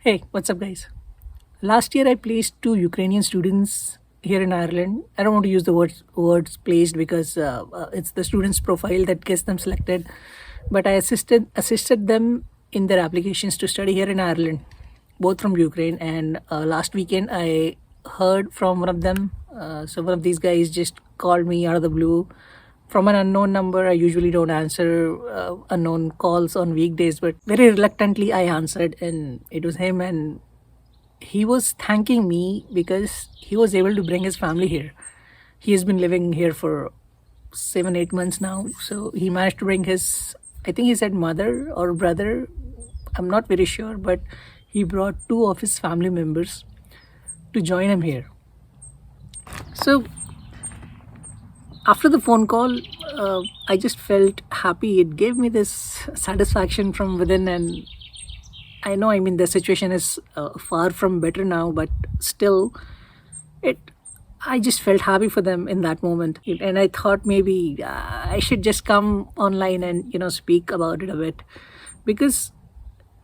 Hey, what's up, guys? Last year, I placed two Ukrainian students here in Ireland. I don't want to use the words placed because it's the students' profile that gets them selected. But I assisted them in their applications to study here in Ireland, both from Ukraine. And last weekend, I heard from one of them. So one of these guys just called me out of the blue from an unknown number. I usually don't answer unknown calls on weekdays, but very reluctantly I answered, and it was him. And he was thanking me because he was able to bring his family here. He has been living here for 7-8 months now, so he managed to bring his, I think he said mother or brother, I'm not very sure, but he brought two of his family members to join him here. So after the phone call, I just felt happy. It gave me this satisfaction from within. And I know, I mean, the situation is far from better now, but still, it. I just felt happy for them in that moment, and I thought maybe I should just come online and speak about it a bit, because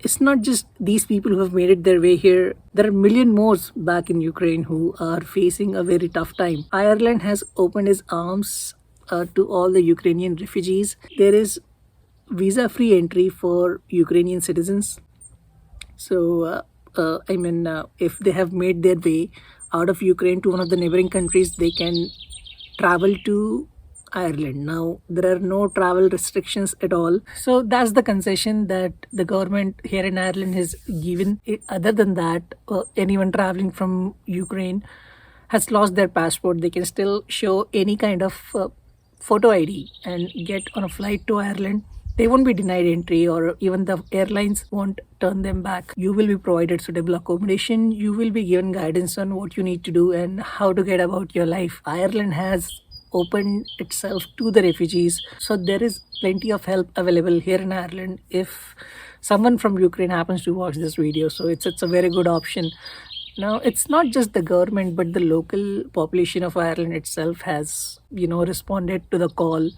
it's not just these people who have made it their way here. There are a million more back in Ukraine who are facing a very tough time. Ireland has opened its arms to all the Ukrainian refugees. There is visa-free entry for Ukrainian citizens. So, if they have made their way out of Ukraine to one of the neighboring countries, they can travel to Ireland. Now, there are no travel restrictions at all. So, that's the concession that the government here in Ireland has given. Other than that, anyone traveling from Ukraine has lost their passport. They can still show any kind of photo ID and get on a flight to Ireland. They won't be denied entry, or even the airlines won't turn them back. You will be provided suitable accommodation. You will be given guidance on what you need to do and how to get about your life. Ireland has opened itself to the refugees, so there is plenty of help available here in Ireland if someone from Ukraine happens to watch this video. So it's a very good option. Now, it's not just the government, but the local population of Ireland itself has responded to the call.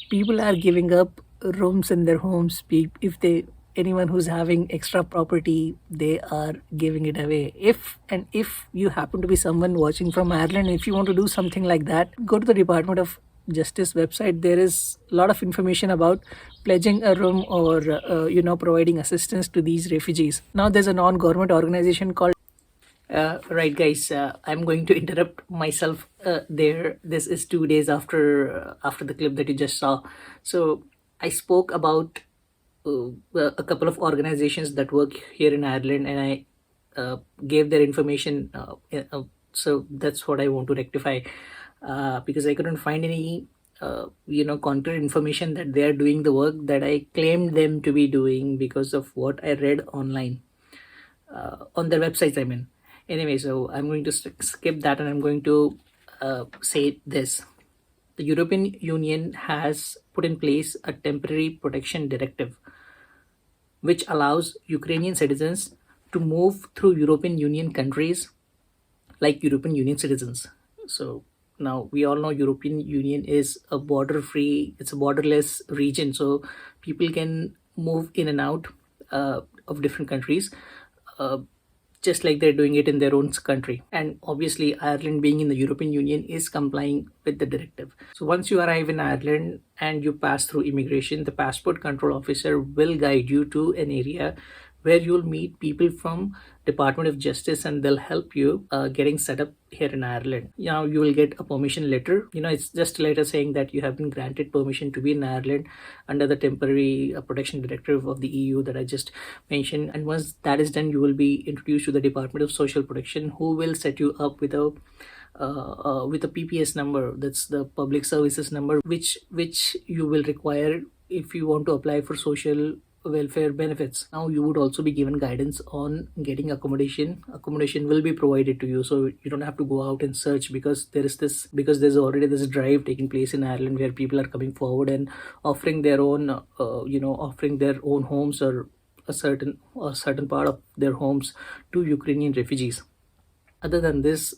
People are giving up rooms in their homes. If they anyone who's having extra property, they are giving it away. If you happen to be someone watching from Ireland, if you want to do something like that, go to the Department of Justice website. There is a lot of information about pledging a room, or providing assistance to these refugees. Now, there's a non-government organization called right, guys. I'm going to interrupt myself there. This is 2 days after the clip that you just saw. So I spoke about a couple of organizations that work here in Ireland, and I gave their information. So that's what I want to rectify, because I couldn't find any concrete information that they are doing the work that I claimed them to be doing because of what I read online on their websites. I mean, anyway, so I'm going to skip that, and I'm going to say this. The European Union has put in place a temporary protection directive which allows Ukrainian citizens to move through European Union countries like European Union citizens. So now we all know European Union is a it's a borderless region, so people can move in and out of different countries. Just like they're doing it in their own country. And obviously, Ireland, being in the European Union, is complying with the directive. So once you arrive in Ireland and you pass through immigration, the passport control officer will guide you to an area where you'll meet people from Department of Justice, and they'll help you getting set up here in Ireland. Now you will get a permission letter. It's just a letter saying that you have been granted permission to be in Ireland under the Temporary Protection Directive of the EU that I just mentioned. And once that is done, you will be introduced to the Department of Social Protection, who will set you up with a PPS number. That's the Public Services Number, which you will require if you want to apply for social welfare benefits. Now you would also be given guidance on getting accommodation. Accommodation will be provided to you, so you don't have to go out and search, because there's already this drive taking place in Ireland where people are coming forward and offering their own homes, or a certain part of their homes, to Ukrainian refugees. Other than this,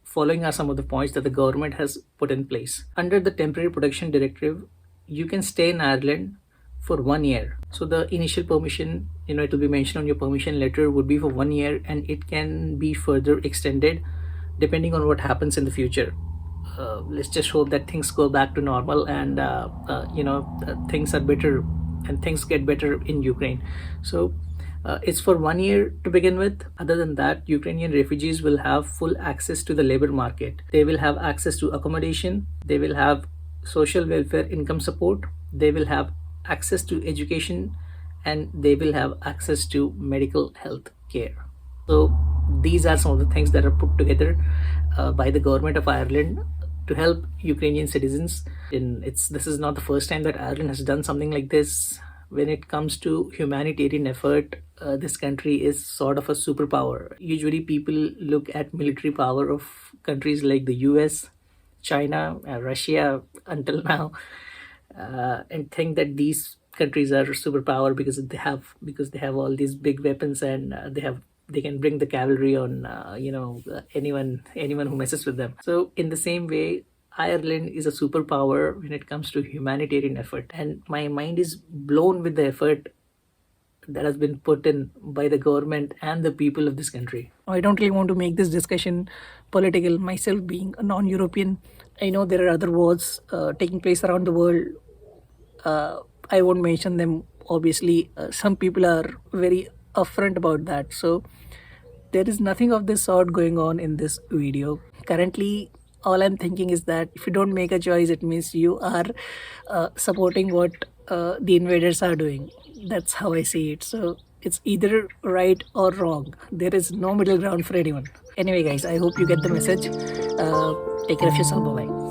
following are some of the points that the government has put in place. Under the Temporary Protection Directive, you can stay in Ireland for 1 year. So the initial permission, it will be mentioned on your permission letter, would be for 1 year, and it can be further extended depending on what happens in the future. Let's just hope that things go back to normal, and things are better, and things get better in Ukraine. So it's for 1 year to begin with. Other than that, Ukrainian refugees will have full access to the labor market. They will have access to accommodation. They will have social welfare income support. They will have access to education, and they will have access to medical health care. So these are some of the things that are put together by the government of Ireland to help Ukrainian citizens. This is not the first time that Ireland has done something like this. When it comes to humanitarian effort, this country is sort of a superpower. Usually, people look at military power of countries like the US, China, Russia until now, and think that these countries are superpower because they have all these big weapons, and they can bring the cavalry on anyone who messes with them. So in the same way, Ireland is a superpower when it comes to humanitarian effort, and my mind is blown with the effort that has been put in by the government and the people of this country. I don't really want to make this discussion political. Myself being a non-European, I know there are other wars taking place around the world. I won't mention them, obviously. Some people are very upfront about that. So there is nothing of this sort going on in this video. Currently, all I'm thinking is that if you don't make a choice, it means you are supporting what the invaders are doing. That's how I see it. So it's either right or wrong. There is no middle ground for anyone. Anyway, guys, I hope you get the message. Take care of yourself. Bye bye.